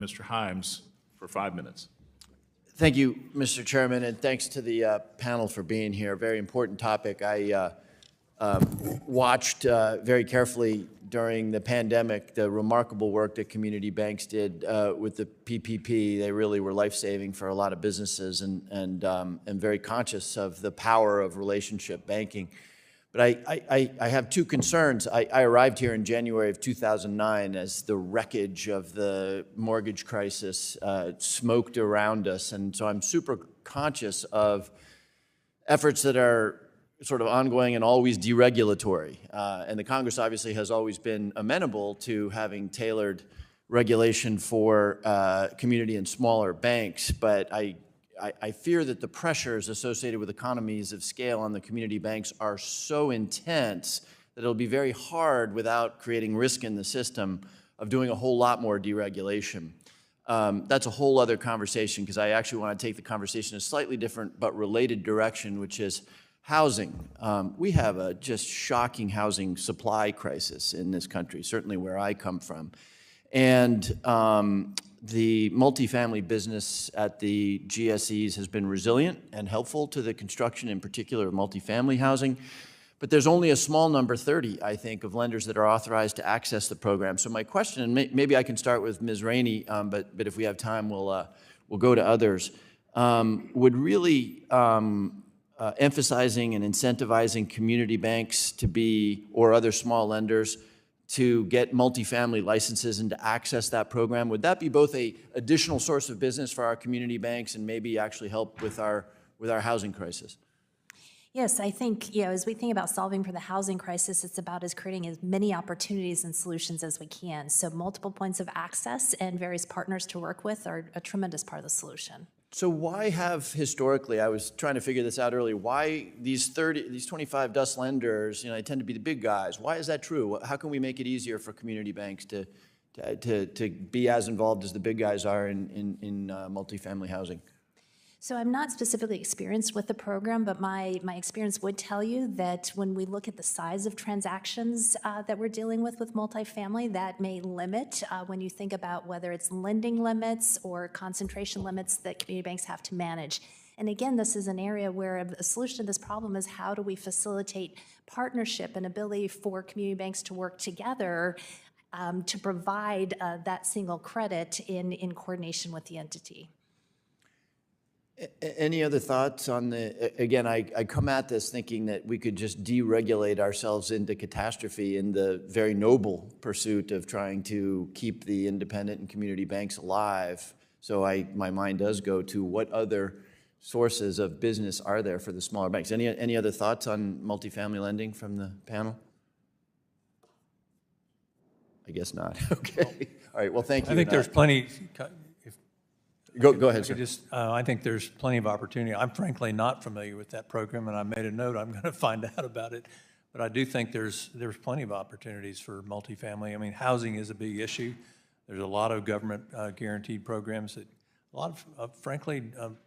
Mr. Himes for 5 minutes. Thank you, Mr. Chairman, and thanks to the panel for being here. Very important topic. I watched very carefully during the pandemic the remarkable work that community banks did with the PPP. They really were life-saving for a lot of businesses, and am very conscious of the power of relationship banking. But I have two concerns. I arrived here in January of 2009 as the wreckage of the mortgage crisis smoked around us. And so I'm super conscious of efforts that are sort of ongoing and always deregulatory. And the Congress obviously has always been amenable to having tailored regulation for community and smaller banks. But I fear that the pressures associated with economies of scale on the community banks are so intense that it'll be very hard without creating risk in the system of doing a whole lot more deregulation. That's a whole other conversation because I actually want to take the conversation in a slightly different but related direction, which is housing. We have a just shocking housing supply crisis in this country, certainly where I come from. And the multifamily business at the GSEs has been resilient and helpful to the construction, in particular, of multifamily housing. But there's only a small number, 30, I think, of lenders that are authorized to access the program. So my question, and maybe I can start with Ms. Rainey, but if we have time, we'll go to others, would really emphasizing and incentivizing community banks to be, or other small lenders, to get multifamily licenses and to access that program, would that be both a additional source of business for our community banks and maybe actually help with our housing crisis? Yes, I think, as we think about solving for the housing crisis, it's about creating as many opportunities and solutions as we can. So multiple points of access and various partners to work with are a tremendous part of the solution. So why have historically, I was trying to figure this out earlier, why these 25 DUS lenders, they tend to be the big guys. Why is that true? How can we make it easier for community banks to be as involved as the big guys are in multifamily housing? So I'm not specifically experienced with the program, but my experience would tell you that when we look at the size of transactions that we're dealing with multifamily, that may limit when you think about whether it's lending limits or concentration limits that community banks have to manage. And again, this is an area where a solution to this problem is how do we facilitate partnership and ability for community banks to work together to provide that single credit in coordination with the entity. Any other thoughts on again, I come at this thinking that we could just deregulate ourselves into catastrophe in the very noble pursuit of trying to keep the independent and community banks alive. So my mind does go to what other sources of business are there for the smaller banks. Any other thoughts on multifamily lending from the panel? I guess not. Okay. All right. Well, thank you. I think there's plenty. Go ahead, sir. I think there's plenty of opportunity. I'm frankly not familiar with that program, and I made a note I'm going to find out about it. But I do think there's plenty of opportunities for multifamily. I mean, housing is a big issue. There's a lot of government guaranteed programs that a lot of frankly,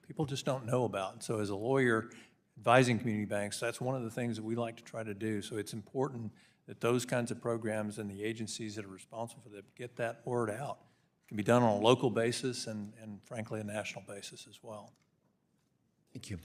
people just don't know about. So as a lawyer advising community banks, that's one of the things that we like to try to do. So it's important that those kinds of programs and the agencies that are responsible for that get that word out. It can be done on a local basis and frankly, a national basis as well. Thank you.